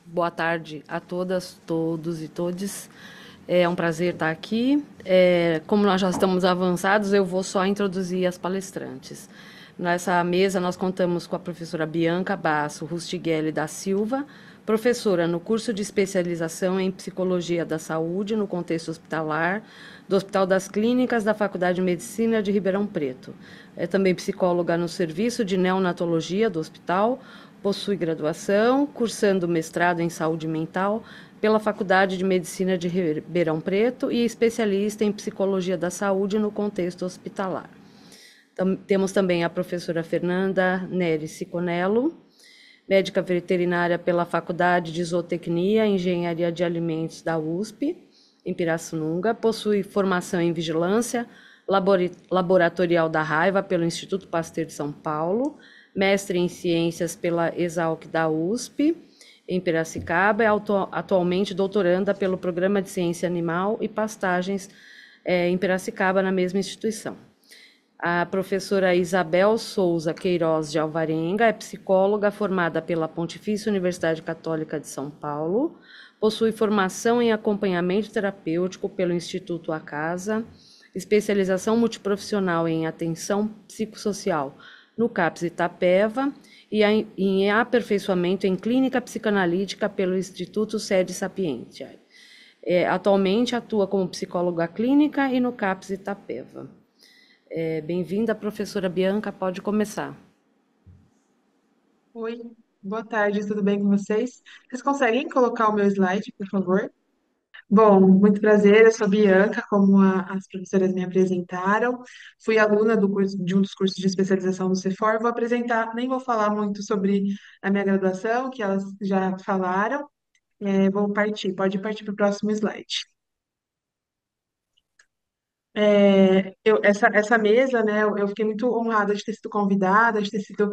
Boa tarde a todas, todos e todes. É um prazer estar aqui. Como nós já estamos avançados, eu vou só introduzir as palestrantes. Nessa mesa, nós contamos com a professora Bianca Basso Rustighelli da Silva, professora no curso de especialização em Psicologia da Saúde no contexto hospitalar, do Hospital das Clínicas da Faculdade de Medicina de Ribeirão Preto. É também psicóloga no Serviço de Neonatologia do hospital, possui graduação, cursando mestrado em saúde mental pela Faculdade de Medicina de Ribeirão Preto e especialista em psicologia da saúde no contexto hospitalar. Temos também a professora Fernanda Nery Siconello, médica veterinária pela Faculdade de Zootecnia e Engenharia de Alimentos da USP, em Pirassununga, possui formação em vigilância laboratorial da raiva pelo Instituto Pasteur de São Paulo, mestre em ciências pela Exalc da USP, em Piracicaba, é atualmente doutoranda pelo Programa de Ciência Animal e Pastagens em Piracicaba, na mesma instituição. A professora Isabel Souza Queiroz de Alvarenga é psicóloga formada pela Pontifícia Universidade Católica de São Paulo, possui formação em acompanhamento terapêutico pelo Instituto Acasa, especialização multiprofissional em atenção psicossocial no CAPS Itapeva e em aperfeiçoamento em clínica psicanalítica pelo Instituto Sede Sapientia. Atualmente atua como psicóloga clínica e no CAPS Itapeva. Bem-vinda, professora Bianca, pode começar. Oi, boa tarde, tudo bem com vocês? Vocês conseguem colocar o meu slide, por favor? Bom, muito prazer, eu sou Bianca, como as professoras me apresentaram. Fui aluna de um dos cursos de especialização do CEFOR. Vou apresentar, nem vou falar muito sobre a minha graduação, que elas já falaram. Pode partir para o próximo slide. Essa mesa, né, eu fiquei muito honrada de ter sido convidada, de ter sido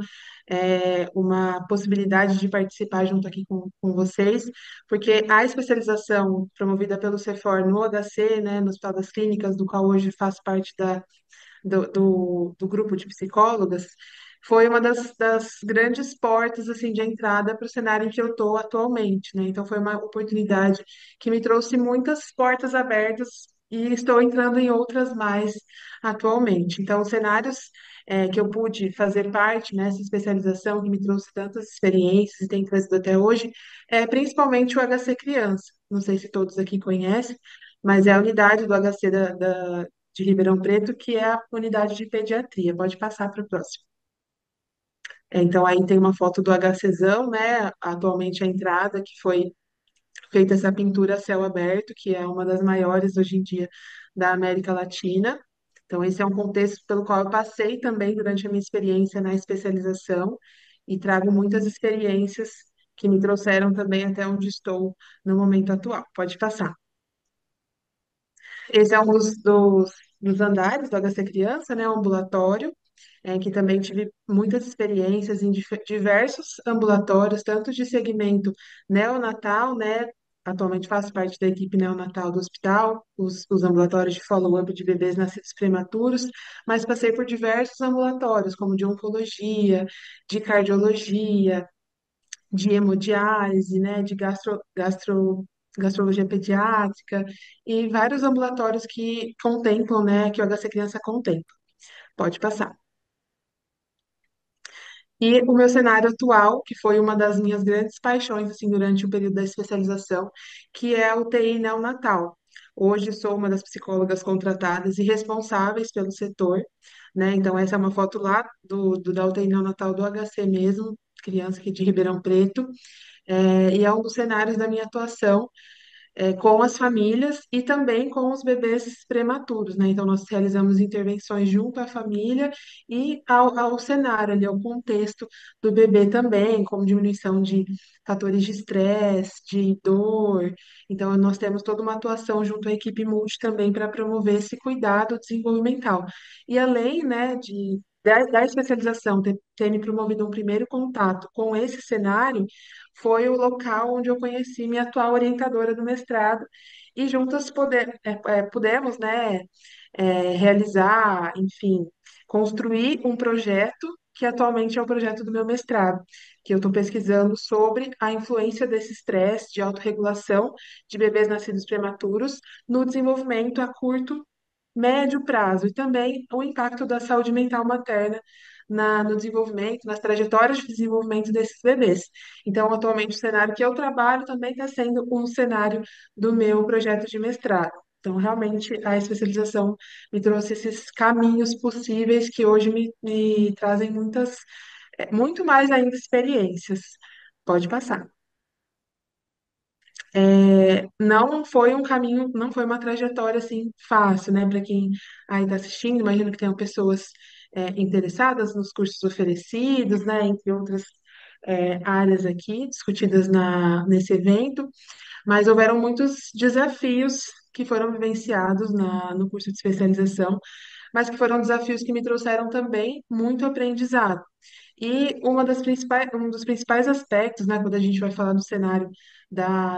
uma possibilidade de participar junto aqui com vocês, porque a especialização promovida pelo CEFOR no HC, né, no Hospital das Clínicas, do qual hoje faço parte do grupo de psicólogas, foi uma das grandes portas assim de entrada para o cenário em que eu estou atualmente, né? Então foi uma oportunidade que me trouxe muitas portas abertas e estou entrando em outras mais atualmente. Então, os cenários que eu pude fazer parte nessa especialização que me trouxe tantas experiências e tem trazido até hoje, principalmente o HC Criança. Não sei se todos aqui conhecem, mas é a unidade do HC de Ribeirão Preto, que é a unidade de pediatria. Pode passar para o próximo. Então, aí tem uma foto do HCzão, né? Atualmente a entrada, que foi feita essa pintura a céu aberto, que é uma das maiores hoje em dia da América Latina. Então, esse é um contexto pelo qual eu passei também durante a minha experiência na especialização e trago muitas experiências que me trouxeram também até onde estou no momento atual. Pode passar. Esse é um dos andares do HC Criança, né? O ambulatório, que também tive muitas experiências em diversos ambulatórios, tanto de segmento neonatal, né? Atualmente faço parte da equipe neonatal do hospital, os ambulatórios de follow-up de bebês nascidos prematuros, mas passei por diversos ambulatórios, como de oncologia, de cardiologia, de hemodiálise, né, de gastrologia pediátrica e vários ambulatórios que contemplam, né, que o HC Criança contempla. Pode passar. E o meu cenário atual, que foi uma das minhas grandes paixões assim durante o período da especialização, que é a UTI neonatal. Hoje sou uma das psicólogas contratadas e responsáveis pelo setor, né? Então essa é uma foto lá da UTI neonatal do HC mesmo, criança aqui de Ribeirão Preto. E é um dos cenários da minha atuação com as famílias e também com os bebês prematuros, né? Então, nós realizamos intervenções junto à família e ao cenário, ali, ao contexto do bebê também, como diminuição de fatores de estresse, de dor. Então, nós temos toda uma atuação junto à equipe multi também para promover esse cuidado desenvolvimental. E além, né, da especialização ter me promovido um primeiro contato com esse cenário, foi o local onde eu conheci minha atual orientadora do mestrado e juntas pudemos, né, realizar, enfim, construir um projeto que atualmente é o projeto do meu mestrado, que eu estou pesquisando sobre a influência desse estresse de autorregulação de bebês nascidos prematuros no desenvolvimento a curto, médio prazo e também o impacto da saúde mental materna no desenvolvimento, nas trajetórias de desenvolvimento desses bebês. Então, atualmente, o cenário que eu trabalho também está sendo um cenário do meu projeto de mestrado. Então, realmente, a especialização me trouxe esses caminhos possíveis que hoje me trazem muito mais ainda experiências. Pode passar. Não foi um caminho, não foi uma trajetória assim fácil, né? Para quem aí está assistindo, imagino que tenham pessoas interessadas nos cursos oferecidos, né? Entre outras áreas aqui discutidas nesse evento, mas houveram muitos desafios que foram vivenciados no curso de especialização, mas que foram desafios que me trouxeram também muito aprendizado. E um dos principais aspectos, né, quando a gente vai falar do cenário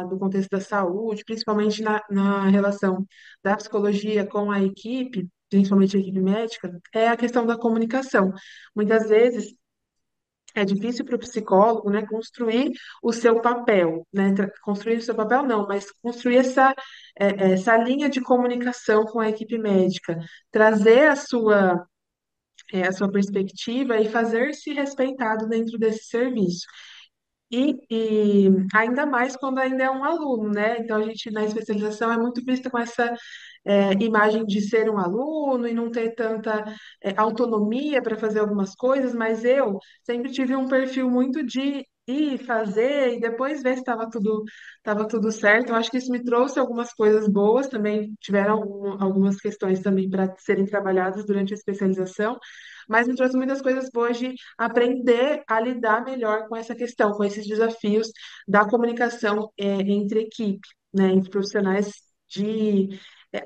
do contexto da saúde, principalmente na relação da psicologia com a equipe, principalmente a equipe médica, é a questão da comunicação. Muitas vezes é difícil para o psicólogo, né, construir o seu papel, né, construir o seu papel não, mas construir essa linha de comunicação com a equipe médica, trazer a sua perspectiva e fazer-se respeitado dentro desse serviço. E ainda mais quando ainda é um aluno, né? Então, a gente na especialização é muito vista com essa imagem de ser um aluno e não ter tanta autonomia para fazer algumas coisas, mas eu sempre tive um perfil muito de ir fazer e depois ver se estava tudo certo. Eu acho que isso me trouxe algumas coisas boas, também tiveram algumas questões também para serem trabalhadas durante a especialização, mas me trouxe muitas coisas boas de aprender a lidar melhor com essa questão, com esses desafios da comunicação entre equipe, né, entre profissionais de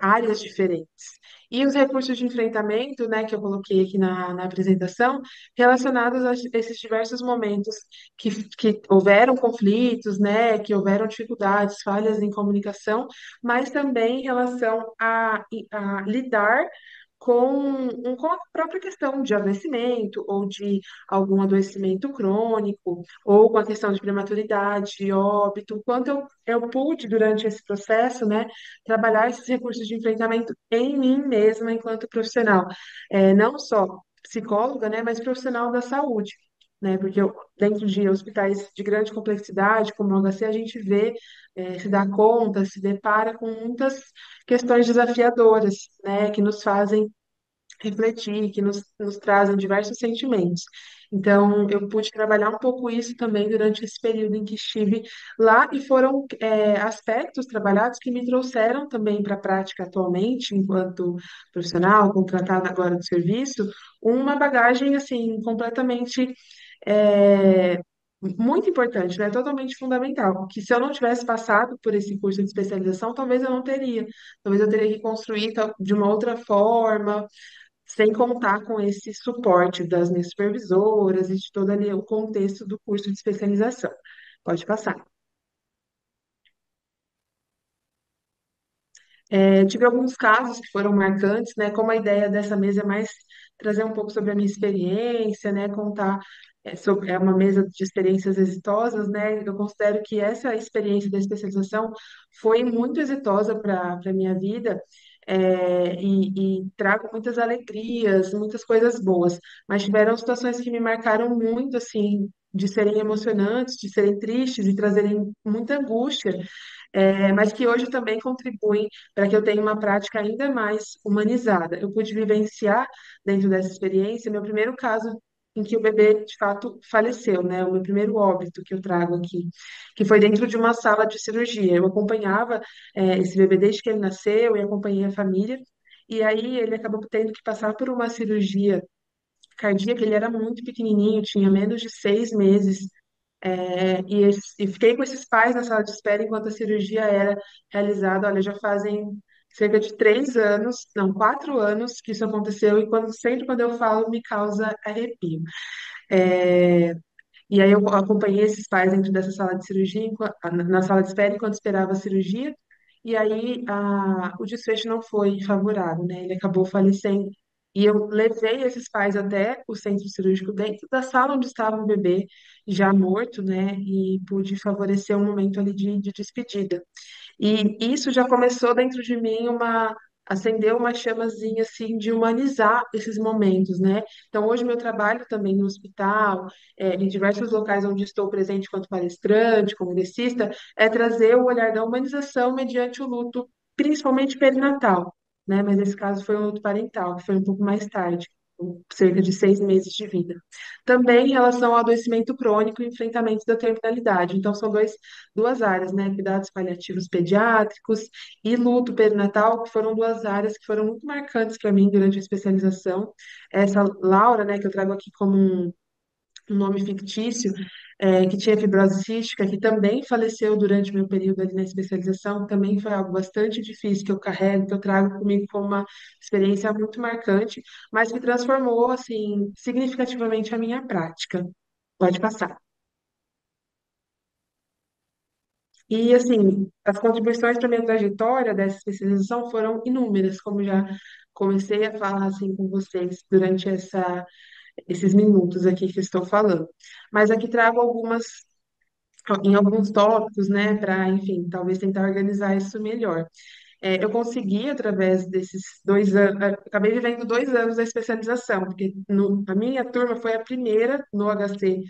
áreas diferentes. E os recursos de enfrentamento, né, que eu coloquei aqui na apresentação, relacionados a esses diversos momentos que houveram conflitos, né, que houveram dificuldades, falhas em comunicação, mas também em relação a lidar com a própria questão de adoecimento ou de algum adoecimento crônico, ou com a questão de prematuridade, de óbito, o quanto eu pude, durante esse processo, né, trabalhar esses recursos de enfrentamento em mim mesma enquanto profissional, não só psicóloga, né, mas profissional da saúde. Né, porque dentro de hospitais de grande complexidade, como o HC, a gente vê, se dá conta, se depara com muitas questões desafiadoras, né, que nos fazem refletir, que nos trazem diversos sentimentos. Então, eu pude trabalhar um pouco isso também durante esse período em que estive lá, e foram aspectos trabalhados que me trouxeram também para a prática atualmente, enquanto profissional, contratada agora do serviço, uma bagagem, assim, completamente é, muito importante, né? Totalmente fundamental. Que se eu não tivesse passado por esse curso de especialização, talvez eu não teria. Talvez eu teria que construir de uma outra forma, sem contar com esse suporte das minhas supervisoras e de todo ali o contexto do curso de especialização. Pode passar. Tive alguns casos que foram marcantes, né? Como a ideia dessa mesa é mais trazer um pouco sobre a minha experiência, né? Contar sobre uma mesa de experiências exitosas, né? Eu considero que essa experiência da especialização foi muito exitosa para a minha vida. E trago muitas alegrias, muitas coisas boas, mas tiveram situações que me marcaram muito, assim, de serem emocionantes, de serem tristes e trazerem muita angústia, mas que hoje também contribuem para que eu tenha uma prática ainda mais humanizada. Eu pude vivenciar, dentro dessa experiência, meu primeiro caso em que o bebê, de fato, faleceu, né? O meu primeiro óbito que eu trago aqui, que foi dentro de uma sala de cirurgia. Eu acompanhava, esse bebê desde que ele nasceu e acompanhei a família. E aí ele acabou tendo que passar por uma cirurgia cardíaca. Ele era muito pequenininho, tinha menos de 6 meses, e fiquei com esses pais na sala de espera enquanto a cirurgia era realizada. Olha, já fazem cerca de 3 anos, não, 4 anos que isso aconteceu, e sempre quando eu falo me causa arrepio. É, e aí eu acompanhei esses pais dentro dessa sala de cirurgia, na sala de espera, enquanto esperava a cirurgia, e aí o desfecho não foi favorável, né? Ele acabou falecendo E eu levei esses pais até o centro cirúrgico dentro da sala onde estava o bebê já morto, né? E pude favorecer um momento ali de despedida. E isso já começou dentro de mim uma acendeu uma chamazinha assim de humanizar esses momentos, né? Então hoje meu trabalho também no hospital, em diversos locais onde estou presente enquanto palestrante, congressista, é trazer o olhar da humanização mediante o luto, principalmente perinatal, né? Mas nesse caso foi um luto parental, que foi um pouco mais tarde, com cerca de 6 meses de vida. Também em relação ao adoecimento crônico e enfrentamento da terminalidade. Então são duas áreas, né? Cuidados paliativos pediátricos e luto perinatal, que foram duas áreas que foram muito marcantes para mim durante a especialização. Essa Laura, né, que eu trago aqui como um nome fictício, que tinha fibrose cística, que também faleceu durante meu período ali na especialização, também foi algo bastante difícil que eu carrego, que eu trago comigo como uma experiência muito marcante, mas que transformou, assim, significativamente a minha prática. Pode passar. E, assim, as contribuições para a minha trajetória dessa especialização foram inúmeras, como já comecei a falar, assim, com vocês durante esses minutos aqui que estou falando. Mas aqui trago em alguns tópicos, né, para, enfim, talvez tentar organizar isso melhor. Eu consegui, através desses 2 anos, acabei vivendo 2 anos da especialização, porque a minha turma foi a primeira no HC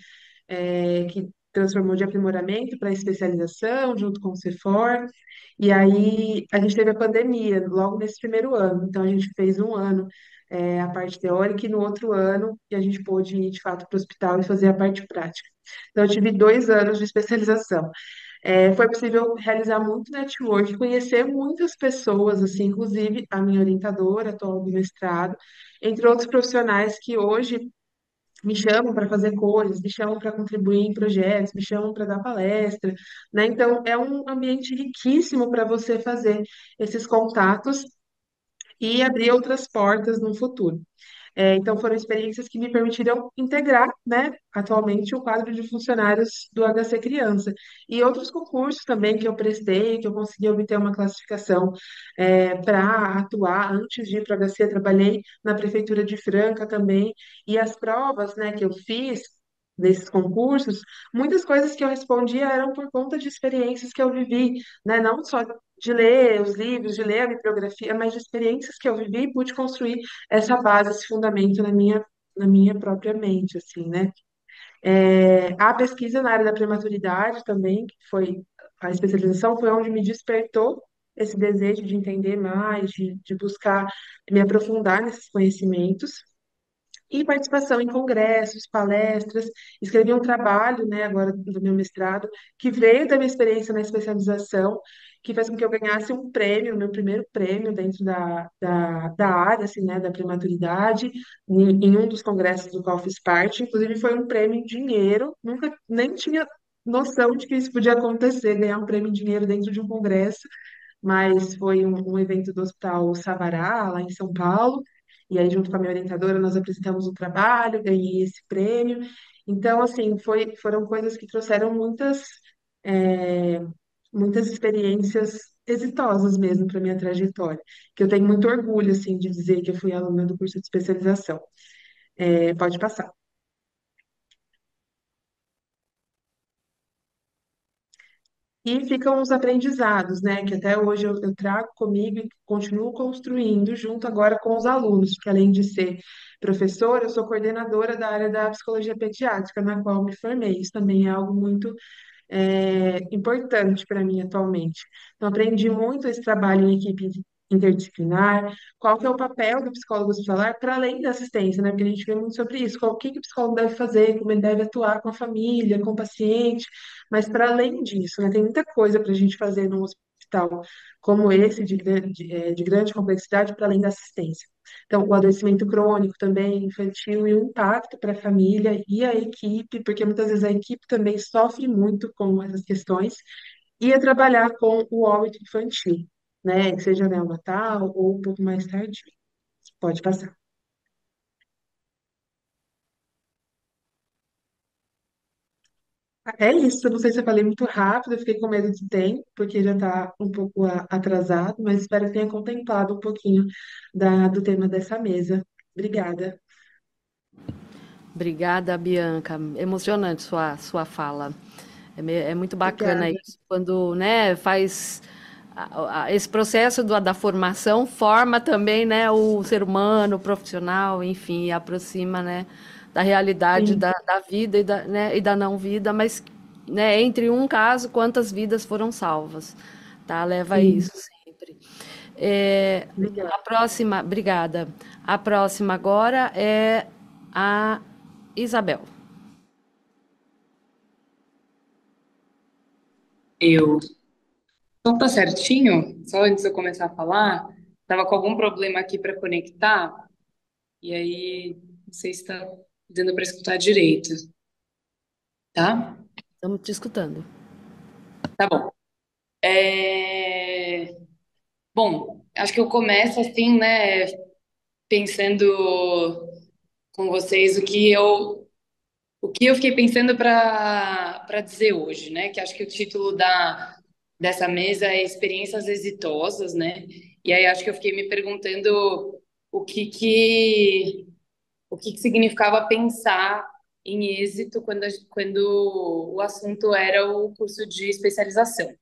que transformou de aprimoramento para especialização, junto com o CEFOR. E aí a gente teve a pandemia logo nesse primeiro ano. Então a gente fez um ano a parte teórica e no outro ano que a gente pôde ir de fato para o hospital e fazer a parte prática. Então eu tive 2 anos de especialização. Foi possível realizar muito network, conhecer muitas pessoas, assim, inclusive a minha orientadora atual do mestrado, entre outros profissionais que hoje me chamam para fazer coisas, me chamam para contribuir em projetos, me chamam para dar palestra, né? Então, é um ambiente riquíssimo para você fazer esses contatos e abrir outras portas no futuro. Então, foram experiências que me permitiram integrar, né, atualmente, o quadro de funcionários do HC Criança. E outros concursos também que eu prestei, que eu consegui obter uma classificação para atuar. Antes de ir para o HC, trabalhei na Prefeitura de Franca também. E as provas, né, que eu fiz desses concursos, muitas coisas que eu respondia eram por conta de experiências que eu vivi, né, não só de ler os livros, de ler a bibliografia, mas de experiências que eu vivi e pude construir essa base, esse fundamento na minha própria mente, assim, né? A pesquisa na área da prematuridade também, que foi a especialização, foi onde me despertou esse desejo de entender mais, de buscar me aprofundar nesses conhecimentos. E participação em congressos, palestras, escrevi um trabalho, né, agora do meu mestrado, que veio da minha experiência na especialização, que fez com que eu ganhasse um prêmio, meu primeiro prêmio dentro da área, assim, né, da prematuridade, em um dos congressos do qual fiz parte. Inclusive, foi um prêmio em dinheiro, nunca nem tinha noção de que isso podia acontecer, ganhar um prêmio em dinheiro dentro de um congresso, mas foi um evento do Hospital Sabará, lá em São Paulo, e aí, junto com a minha orientadora, nós apresentamos o trabalho, ganhei esse prêmio. Então, assim, foram coisas que trouxeram é, muitas experiências exitosas mesmo para minha trajetória, que eu tenho muito orgulho, assim, de dizer que eu fui aluna do curso de especialização. Pode passar. E ficam os aprendizados, né, que até hoje eu trago comigo e continuo construindo junto agora com os alunos, porque além de ser professora, eu sou coordenadora da área da psicologia pediátrica, na qual me formei. Isso também é algo muito importante para mim atualmente. Então, aprendi muito esse trabalho em equipe interdisciplinar, qual que é o papel do psicólogo hospitalar para além da assistência, né? Porque a gente vê muito sobre isso, qual que o psicólogo deve fazer, como ele deve atuar com a família, com o paciente, mas para além disso, né? Tem muita coisa para a gente fazer num hospital como esse, de grande complexidade, para além da assistência. Então, o adoecimento crônico também, infantil, e o impacto para a família e a equipe, porque muitas vezes a equipe também sofre muito com essas questões, e a trabalhar com o óbito infantil, né? Seja neonatal ou um pouco mais tardio. Pode passar. É isso, eu não sei se eu falei muito rápido, eu fiquei com medo de tempo, porque já está um pouco atrasado, mas espero que tenha contemplado um pouquinho do tema dessa mesa. Obrigada. Obrigada, Bianca. Emocionante sua fala. É muito bacana Obrigada. isso, quando, né, faz esse processo da formação forma também, né, o ser humano, o profissional, enfim, e aproxima, né, da realidade Sim, da vida né, e da não vida, mas, né, entre um caso, quantas vidas foram salvas, tá? Leva a sim. isso sempre. É, Obrigada. a próxima, obrigada. A próxima agora é a Isabel. Eu. Então tá certinho? Só antes de eu começar a falar, tava com algum problema aqui para conectar, e aí não sei se tá dando para escutar direito, tá? Estamos te escutando. Tá bom. É... Bom, acho que eu começo assim, né, pensando com vocês o que eu fiquei pensando para dizer hoje, né? Que acho que o título dessa mesa é Experiências Exitosas, né? E aí acho que eu fiquei me perguntando o que que, o que que significava pensar em êxito quando o assunto era o curso de especialização.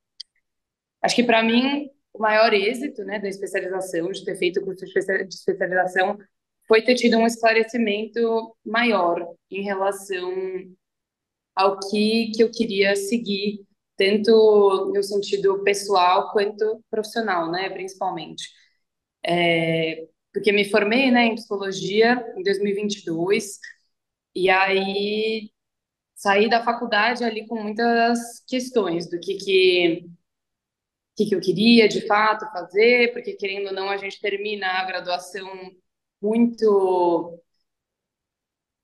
Acho que para mim o maior êxito, né, da especialização, de ter feito o curso de especialização, foi ter tido um esclarecimento maior em relação ao que eu queria seguir, tanto no sentido pessoal quanto profissional, né, principalmente. Porque me formei, né, em psicologia em 2022, e aí saí da faculdade ali com muitas questões do que eu queria de fato fazer, porque querendo ou não, a gente termina a graduação muito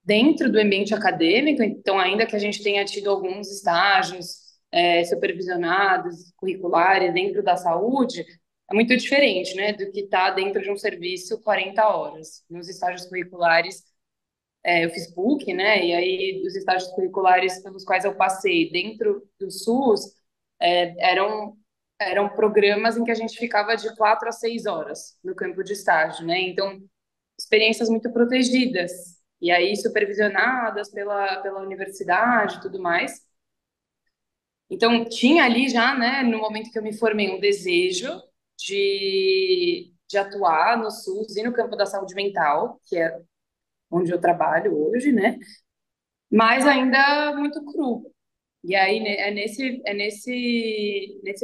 dentro do ambiente acadêmico, então, ainda que a gente tenha tido alguns estágios supervisionados, curriculares dentro da saúde, é muito diferente, né, do que está dentro de um serviço 40 horas. Nos estágios curriculares, eu fiz PUC, né, e aí os estágios curriculares pelos quais eu passei dentro do SUS eram programas em que a gente ficava de 4 a 6 horas no campo de estágio, né, então experiências muito protegidas, e aí supervisionadas pela universidade e tudo mais. Então, tinha ali já, né, no momento que eu me formei, um desejo de atuar no SUS e no campo da saúde mental, que é onde eu trabalho hoje, né, mas ainda muito cru. E aí né, nesse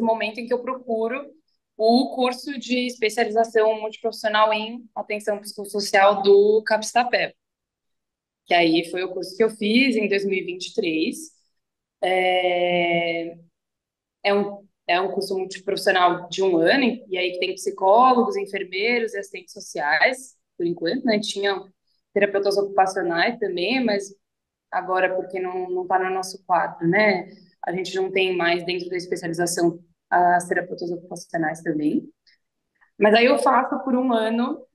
momento em que eu procuro o curso de especialização multiprofissional em atenção psicossocial do Capstapé, que aí foi o curso que eu fiz em 2023. É, é um curso multiprofissional de um ano, e aí tem psicólogos, enfermeiros e assistentes sociais, por enquanto, né? Tinha terapeutas ocupacionais também, mas agora, porque não está no nosso quadro, né? A gente não tem mais dentro da especialização as terapeutas ocupacionais também. Mas aí eu faço por um ano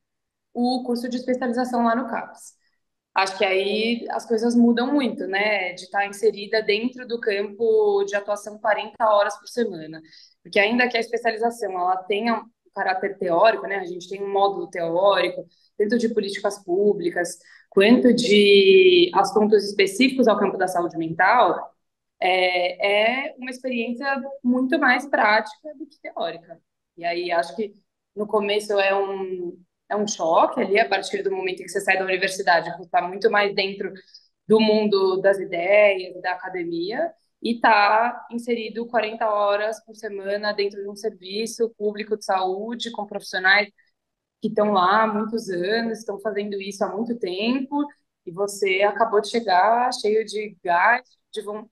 o curso de especialização lá no CAPS. Acho que aí as coisas mudam muito, né? De estar inserida dentro do campo de atuação 40 horas por semana. Porque ainda que a especialização ela tenha um caráter teórico, né? A gente tem um módulo teórico, tanto de políticas públicas, quanto de assuntos específicos ao campo da saúde mental, é uma experiência muito mais prática do que teórica. E aí acho que no começo é um choque ali, a partir do momento em que você sai da universidade, você está muito mais dentro do mundo das ideias, da academia, e está inserido 40 horas por semana dentro de um serviço público de saúde, com profissionais que estão lá há muitos anos, estão fazendo isso há muito tempo, e você acabou de chegar cheio de gás, de vontade.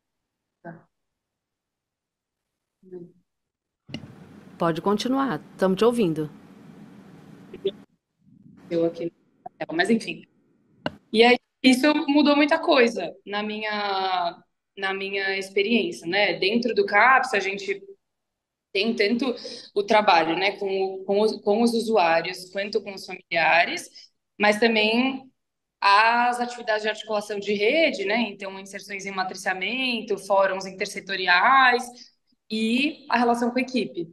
Pode continuar, estamos te ouvindo. Eu aqui, mas enfim. E aí isso mudou muita coisa na minha experiência, né? Dentro do CAPS, a gente tem tanto o trabalho, né, com os usuários quanto com os familiares, mas também as atividades de articulação de rede, né? Então, inserções em matriciamento, fóruns intersetoriais e a relação com a equipe,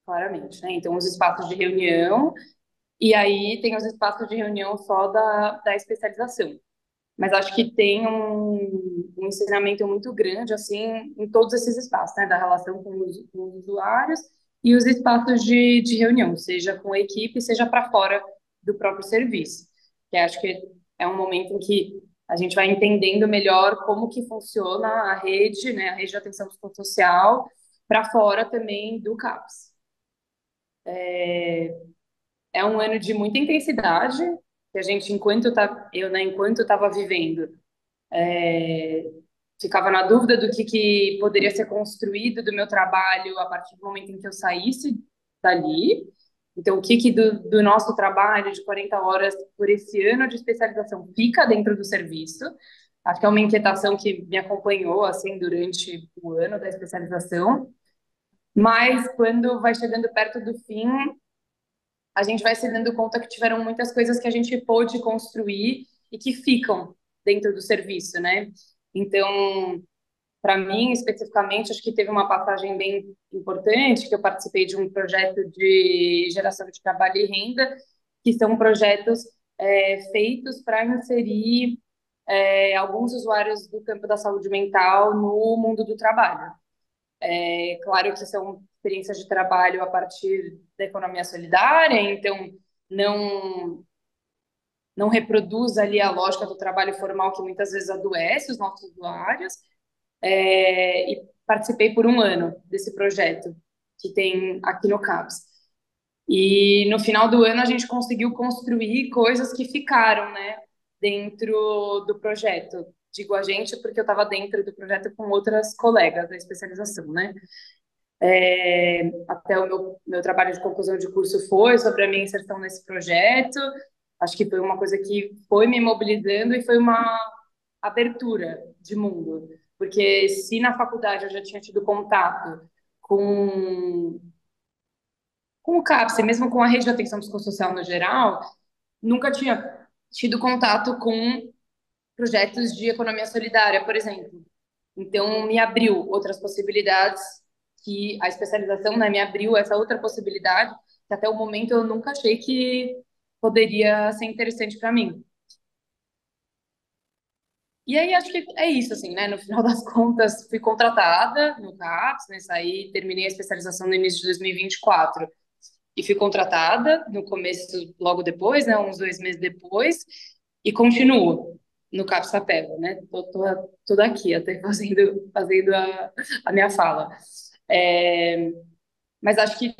claramente, né? Então, os espaços de reunião E aí tem os espaços de reunião só da especialização. Mas acho que tem um ensinamento muito grande, assim, em todos esses espaços, né? Da relação com os usuários e os espaços de reunião, seja com a equipe, seja para fora do próprio serviço. Que acho que é um momento em que a gente vai entendendo melhor como que funciona a rede, né? A rede de atenção psicossocial, para fora também do CAPS. É um ano de muita intensidade, que a gente, enquanto estava vivendo, ficava na dúvida do que poderia ser construído do meu trabalho a partir do momento em que eu saísse dali. Então, do nosso trabalho de 40 horas por esse ano de especialização fica dentro do serviço? Acho que é uma inquietação que me acompanhou assim durante o ano da especialização. Mas quando vai chegando perto do fim, a gente vai se dando conta que tiveram muitas coisas que a gente pôde construir e que ficam dentro do serviço, né? Então, para mim, especificamente, acho que teve uma passagem bem importante, que eu participei de um projeto de geração de trabalho e renda, que são projetos feitos para inserir alguns usuários do campo da saúde mental no mundo do trabalho. É claro que são experiências de trabalho a partir da economia solidária, então não não reproduz ali a lógica do trabalho formal que muitas vezes adoece os nossos usuários, e participei por um ano desse projeto que tem aqui no CAPS. E no final do ano a gente conseguiu construir coisas que ficaram, né, dentro do projeto. Digo a gente porque eu estava dentro do projeto com outras colegas da especialização, né? Até o meu trabalho de conclusão de curso foi sobre a minha inserção nesse projeto. Acho que foi uma coisa que foi me mobilizando e foi uma abertura de mundo. Porque se na faculdade eu já tinha tido contato com, com o CAPS, e mesmo com a rede de atenção psicossocial no geral, nunca tinha tido contato com projetos de economia solidária, por exemplo. Então, me abriu outras possibilidades, que a especialização, né, me abriu essa outra possibilidade, que até o momento eu nunca achei que poderia ser interessante para mim. E aí acho que é isso, assim, né? No final das contas, fui contratada no CAPS, né? Saí, terminei a especialização no início de 2024 e fui contratada no começo, logo depois, né? Uns 2 meses depois, e continuo no CAPS Sapeva, né? Tô daqui, até fazendo a minha fala. É, mas acho que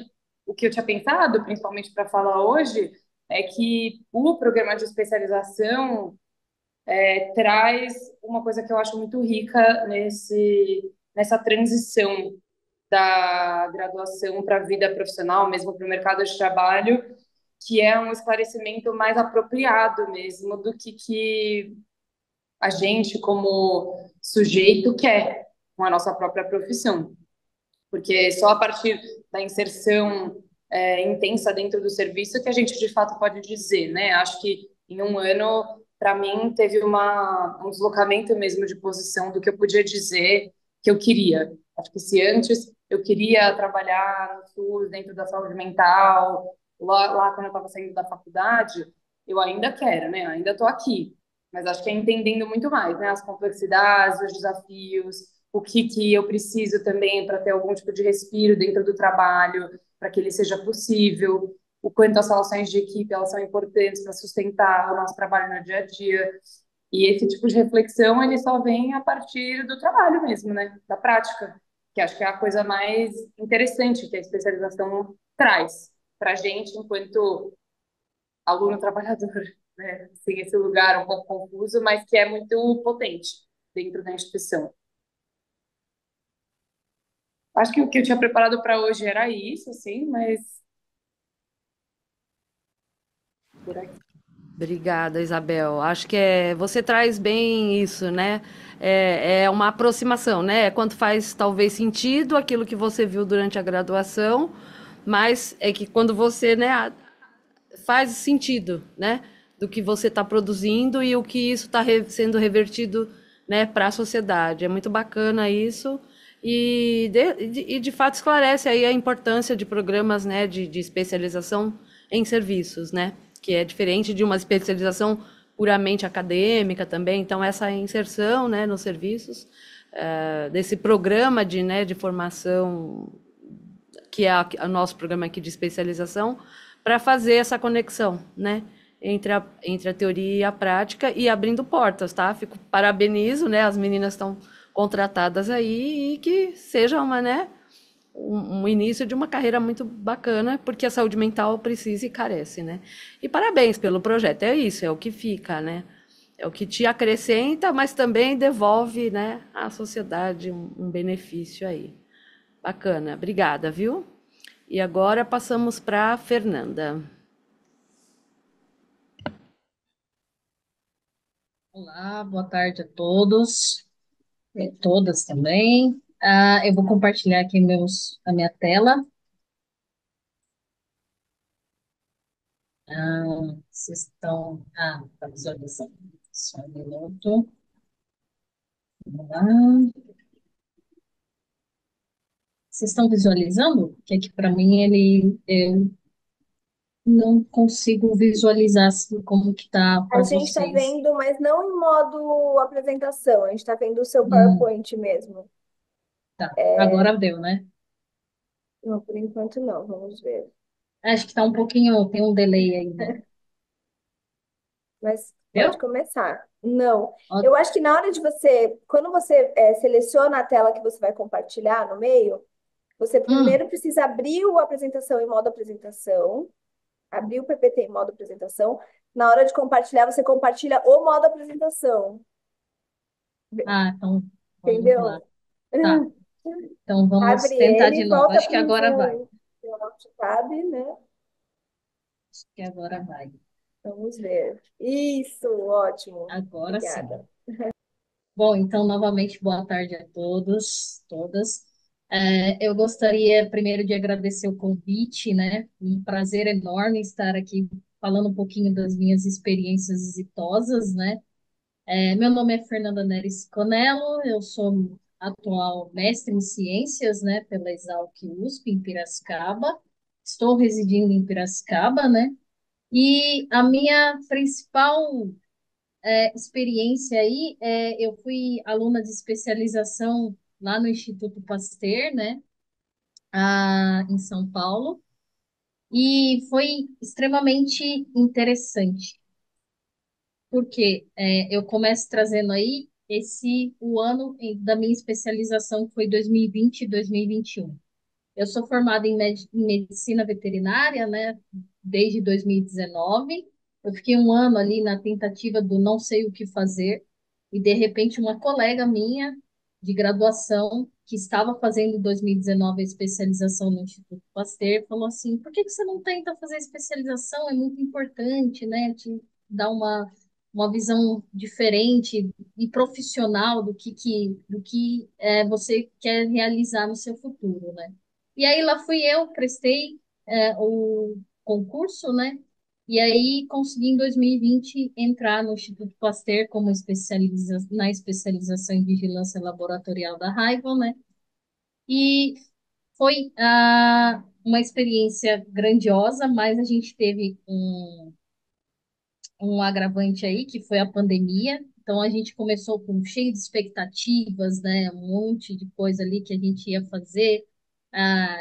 o que eu tinha pensado, principalmente para falar hoje, é que o programa de especialização traz uma coisa que eu acho muito rica nessa transição da graduação para a vida profissional, mesmo para o mercado de trabalho, que é um esclarecimento mais apropriado mesmo do que a gente, como sujeito, quer com a nossa própria profissão. Porque só a partir da inserção intensa dentro do serviço que a gente de fato pode dizer, né? Acho que em um ano, para mim, teve um deslocamento mesmo de posição do que eu podia dizer que eu queria. Acho que se antes eu queria trabalhar no SUS, dentro da saúde mental, lá quando eu estava saindo da faculdade, eu ainda quero, né? Ainda estou aqui. Mas acho que é entendendo muito mais, né? As complexidades, os desafios, o que eu preciso também para ter algum tipo de respiro dentro do trabalho, para que ele seja possível, o quanto as relações de equipe elas são importantes para sustentar o nosso trabalho no dia a dia. E esse tipo de reflexão ele só vem a partir do trabalho mesmo, né? Da prática, que acho que é a coisa mais interessante que a especialização traz para a gente enquanto aluno trabalhador, né? Assim, esse lugar um pouco confuso, mas que é muito potente dentro da instituição. Acho que o que eu tinha preparado para hoje era isso, assim, mas por aqui. Obrigada, Isabel. Acho que você traz bem isso, né? É uma aproximação, né? É quando faz talvez sentido aquilo que você viu durante a graduação, mas é que quando você, né, faz sentido, né? Do que você está produzindo e o que isso está sendo revertido, né, para a sociedade. É muito bacana isso. E de fato esclarece aí a importância de programas, né, de especialização em serviços, né? Que é diferente de uma especialização puramente acadêmica também. Então, essa inserção, né, nos serviços, desse programa de, né, de formação, que é o nosso programa aqui de especialização, para fazer essa conexão, né? Entre a teoria e a prática e abrindo portas, tá? Parabenizo, né? As meninas estão contratadas aí e que seja uma, né? Um início de uma carreira muito bacana, porque a saúde mental precisa e carece, né? E parabéns pelo projeto, é isso, é o que fica, né? É o que te acrescenta, mas também devolve, né, à sociedade um benefício aí. Bacana, obrigada, viu? E agora passamos para a Fernanda. Olá, boa tarde a todos e todas também. Eu vou compartilhar aqui a minha tela. Vocês estão. Tá visualizando. Só um minuto. Vamos lá. Vocês estão visualizando? Que aqui para mim eu não consigo visualizar assim, como que tá A para gente está vocês. vendo, mas não em modo apresentação, a gente está vendo o seu Hum, PowerPoint mesmo. tá. Agora deu, né? Não, por enquanto não, vamos ver. Acho que tá um pouquinho, tem um delay aí, né? Mas pode Deu? começar. Não, Ó, eu acho que na hora de você, quando você seleciona a tela que você vai compartilhar no meio, você hum, primeiro precisa abrir a apresentação em modo apresentação, abrir o PPT em modo apresentação. Na hora de compartilhar, você compartilha o modo apresentação, então vamos lá. entendeu? Tá. Então vamos Abre tentar de ele, novo. volta Acho que para o agora vai. Zoom, Alt Tab, né? Acho que agora vai. Vamos ver. Isso, ótimo. Agora sim. Obrigada. Bom, então, novamente, boa tarde a todos, todas. Eu gostaria primeiro de agradecer o convite, né? Um prazer enorme estar aqui falando um pouquinho das minhas experiências exitosas, né? Meu nome é Fernanda Neres Conello, eu sou atual mestre em ciências, né, pela Exalc USP, em Piracicaba. Estou residindo em Piracicaba, né? E a minha principal experiência aí, eu fui aluna de especialização lá no Instituto Pasteur, né, em São Paulo, e foi extremamente interessante, porque eu começo trazendo aí o ano da minha especialização foi 2020 e 2021. Eu sou formada em medicina veterinária, né, desde 2019. Eu fiquei um ano ali na tentativa do não sei o que fazer, e de repente uma colega minha de graduação, que estava fazendo em 2019 a especialização no Instituto Pasteur, falou assim: por que que você não tenta fazer especialização? É muito importante, né, te dar uma visão diferente e profissional do que você quer realizar no seu futuro, né? E aí lá fui eu, prestei o concurso, né? E aí consegui em 2020 entrar no Instituto Pasteur como na especialização em vigilância laboratorial da Raiva, né? E foi uma experiência grandiosa, mas a gente teve um agravante aí, que foi a pandemia. Então a gente começou com cheio de expectativas, né? Um monte de coisa ali que a gente ia fazer.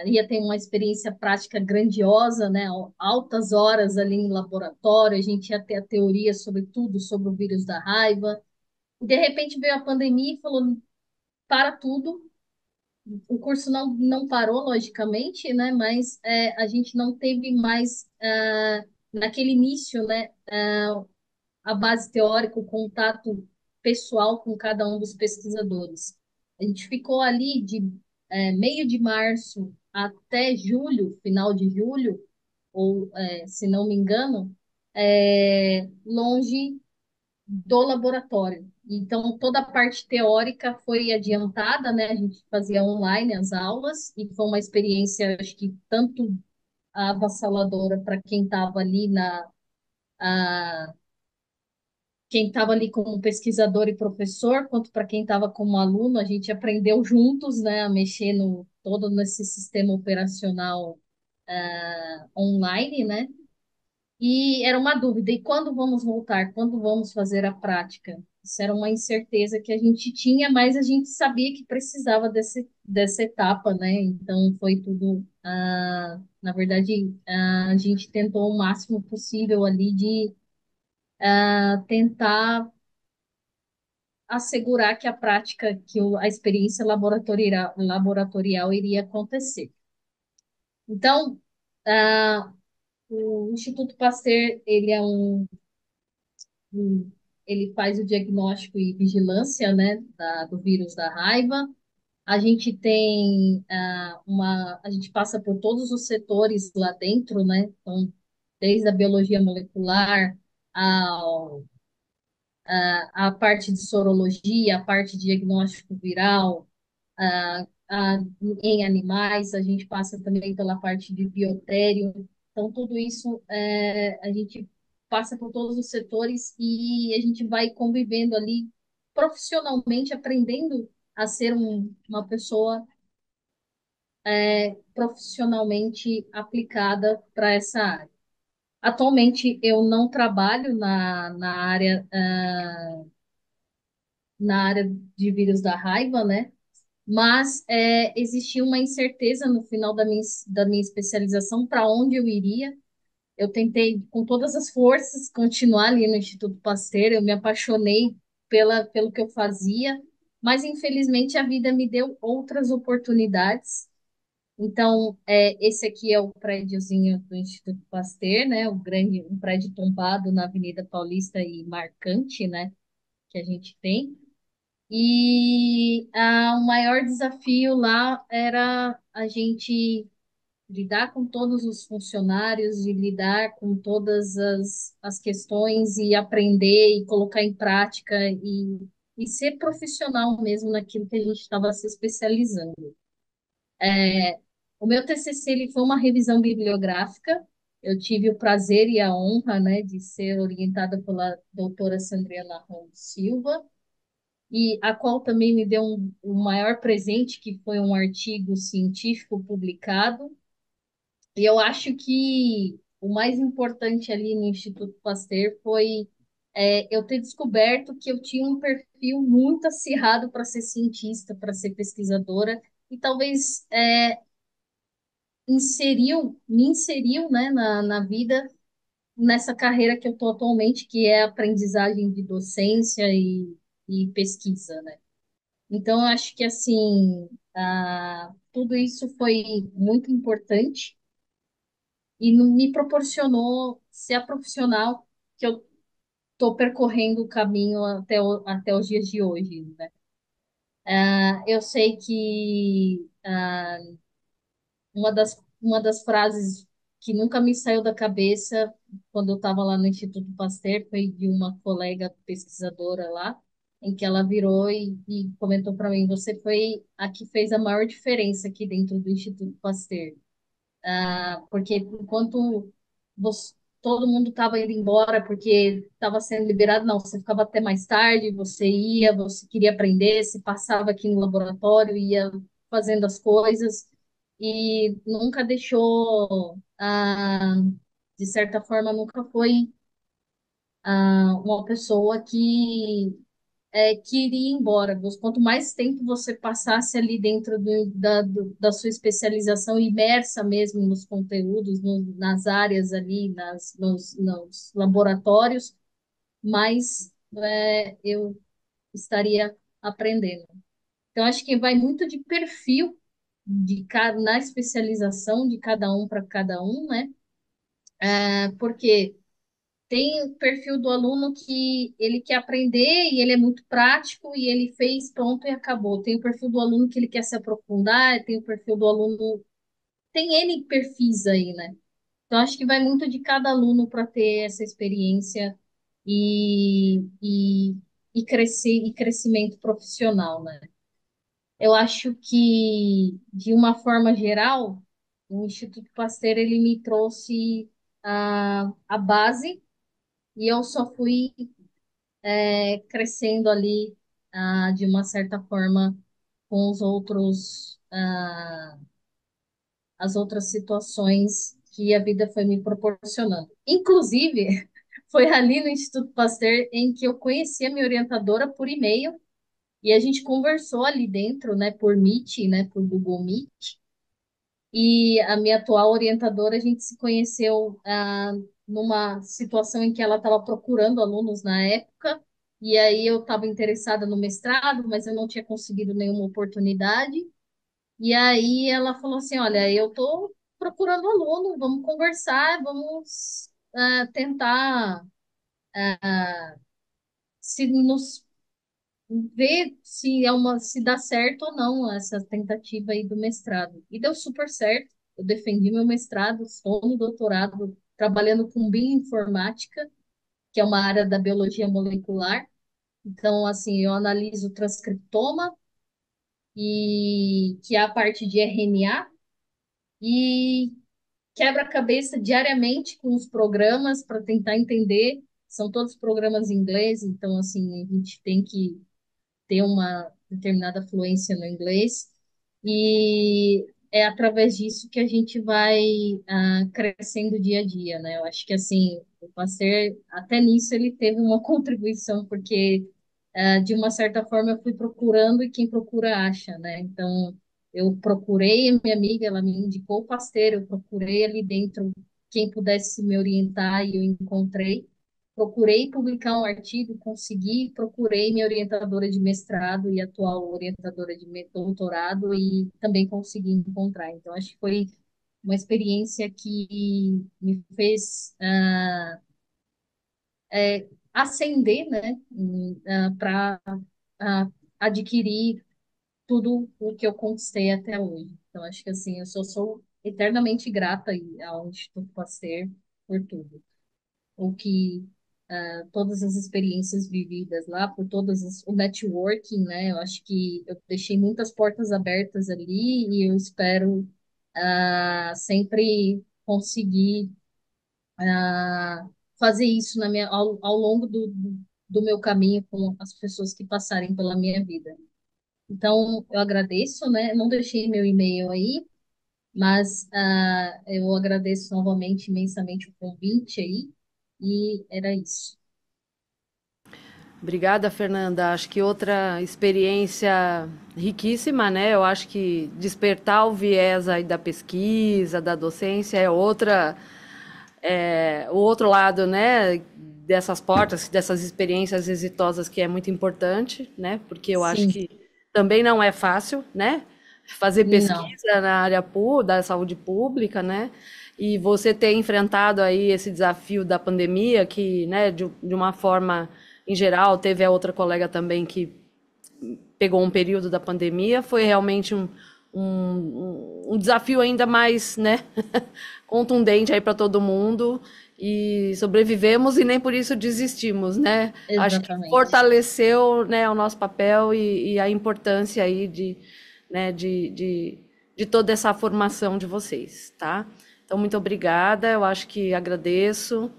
Ia ter uma experiência prática grandiosa, né? Altas horas ali em laboratório, a gente ia ter a teoria sobre tudo, sobre o vírus da raiva. E de repente veio a pandemia e falou: para tudo. O curso não parou, logicamente, né? Mas a gente não teve mais, naquele início, né? A base teórica, o contato pessoal com cada um dos pesquisadores. A gente ficou ali de meio de março até julho, final de julho, ou se não me engano, longe do laboratório. Então, toda a parte teórica foi adiantada, né? A gente fazia online as aulas e foi uma experiência, acho que tanto avassaladora para quem estava ali quem estava ali como pesquisador e professor, quanto para quem estava como aluno, a gente aprendeu juntos, né, a mexer no todo nesse sistema operacional online, né? E era uma dúvida, e quando vamos voltar? Quando vamos fazer a prática? Isso era uma incerteza que a gente tinha, mas a gente sabia que precisava dessa etapa, né? Então foi tudo, na verdade, a gente tentou o máximo possível ali de tentar assegurar que a prática, a experiência laboratorial iria acontecer. Então, ah, o Instituto Pasteur, ele faz o diagnóstico e vigilância, né, do vírus da raiva. A gente tem a gente passa por todos os setores lá dentro, né? Então, desde a biologia molecular, ao, a parte de sorologia, a parte de diagnóstico viral, em animais, a gente passa também pela parte de biotério. Então, tudo isso a gente passa por todos os setores e a gente vai convivendo ali profissionalmente, aprendendo a ser uma pessoa profissionalmente aplicada para essa área. Atualmente, eu não trabalho na área de vírus da raiva, né? Mas existia uma incerteza no final da minha especialização para onde eu iria. Eu tentei, com todas as forças, continuar ali no Instituto Pasteur, eu me apaixonei pelo que eu fazia, mas infelizmente a vida me deu outras oportunidades. Então, esse aqui é o prédiozinho do Instituto Pasteur, né? Um prédio tombado na Avenida Paulista e marcante, né? Que a gente tem. E o maior desafio lá era a gente lidar com todos os funcionários e lidar com todas as questões e aprender e colocar em prática e ser profissional mesmo naquilo que a gente estava se especializando. O meu TCC ele foi uma revisão bibliográfica. Eu tive o prazer e a honra, né, de ser orientada pela doutora Sandriana Ron Silva, e a qual também me deu um maior presente, que foi um artigo científico publicado. E eu acho que o mais importante ali no Instituto Pasteur foi eu ter descoberto que eu tinha um perfil muito acirrado para ser cientista, para ser pesquisadora, e talvez me inseriu, né, na vida, nessa carreira que eu estou atualmente, que é a aprendizagem de docência e pesquisa, né? Então, eu acho que, assim, tudo isso foi muito importante e me proporcionou ser a profissional que eu estou percorrendo o caminho até os dias de hoje, né? Eu sei que uma das frases que nunca me saiu da cabeça quando eu estava lá no Instituto Pasteur foi de uma colega pesquisadora lá, em que ela virou e comentou para mim: Você foi a que fez a maior diferença aqui dentro do Instituto Pasteur. Porque enquanto todo mundo estava indo embora porque estava sendo liberado, não, você ficava até mais tarde, você ia, você queria aprender, se passava aqui no laboratório, ia fazendo as coisas e nunca deixou, de certa forma, nunca foi uma pessoa que iria embora. Quanto mais tempo você passasse ali dentro da sua especialização, imersa mesmo nos conteúdos, nas áreas ali, nos laboratórios, mais eu estaria aprendendo. Então, acho que vai muito de perfil na especialização de cada um para cada um, né? Porque tem o perfil do aluno que ele quer aprender e ele é muito prático e ele fez, pronto e acabou. Tem o perfil do aluno que ele quer se aprofundar, tem o perfil do aluno. Tem N perfis aí, né? Então, acho que vai muito de cada aluno para ter essa experiência e crescer, e crescimento profissional, né? Eu acho que, de uma forma geral, o Instituto Pasteur, ele me trouxe a base e eu só fui crescendo ali de uma certa forma com as outras situações que a vida foi me proporcionando. Inclusive, foi ali no Instituto Pasteur em que eu conheci a minha orientadora por e-mail e a gente conversou ali dentro, né, por Meet, né, por Google Meet. E a minha atual orientadora, a gente se conheceu numa situação em que ela estava procurando alunos na época, e aí eu estava interessada no mestrado, mas eu não tinha conseguido nenhuma oportunidade. E aí ela falou assim: Olha, eu estou procurando aluno, vamos conversar, vamos tentar se nos ver se se dá certo ou não essa tentativa aí do mestrado. E deu super certo. Eu defendi meu mestrado, estou no doutorado trabalhando com bioinformática, que é uma área da biologia molecular. Então, assim, eu analiso transcriptoma e que é a parte de RNA e quebra-cabeça diariamente com os programas para tentar entender. São todos programas em inglês, então, assim, a gente tem que ter uma determinada fluência no inglês, e é através disso que a gente vai crescendo dia a dia, né? Eu acho que, assim, o Pasteur, até nisso, ele teve uma contribuição, porque, de uma certa forma, eu fui procurando e quem procura acha, né? Então, eu procurei a minha amiga, ela me indicou o Pasteur, eu procurei ali dentro quem pudesse me orientar e eu encontrei. Procurei publicar um artigo, consegui, procurei minha orientadora de mestrado e atual orientadora de doutorado e também consegui encontrar. Então, acho que foi uma experiência que me fez ascender, né, para adquirir tudo o que eu conquistei até hoje. Então, acho que assim, eu sou eternamente grata aí ao Instituto Pasteur por tudo. O que todas as experiências vividas lá, por o networking, né? Eu acho que eu deixei muitas portas abertas ali e eu espero sempre conseguir fazer isso ao longo do meu caminho com as pessoas que passarem pela minha vida. Então, eu agradeço, né? Não deixei meu e-mail aí, mas eu agradeço novamente imensamente o convite aí, e era isso. Obrigada, Fernanda. Acho que outra experiência riquíssima, né? Eu acho que despertar o viés aí da pesquisa, da docência é o outro lado, né? Dessas portas, dessas experiências exitosas que é muito importante, né? Porque eu acho Sim, que também não é fácil, né? Fazer não, pesquisa na área da saúde pública, né? E você ter enfrentado aí esse desafio da pandemia, que, né, de uma forma em geral, teve a outra colega também que pegou um período da pandemia, foi realmente um desafio ainda mais, né, contundente aí para todo mundo, e sobrevivemos e nem por isso desistimos, né? Acho que exatamente. fortaleceu, né, o nosso papel e a importância aí né, de toda essa formação de vocês, tá? Então, muito obrigada, eu acho que agradeço.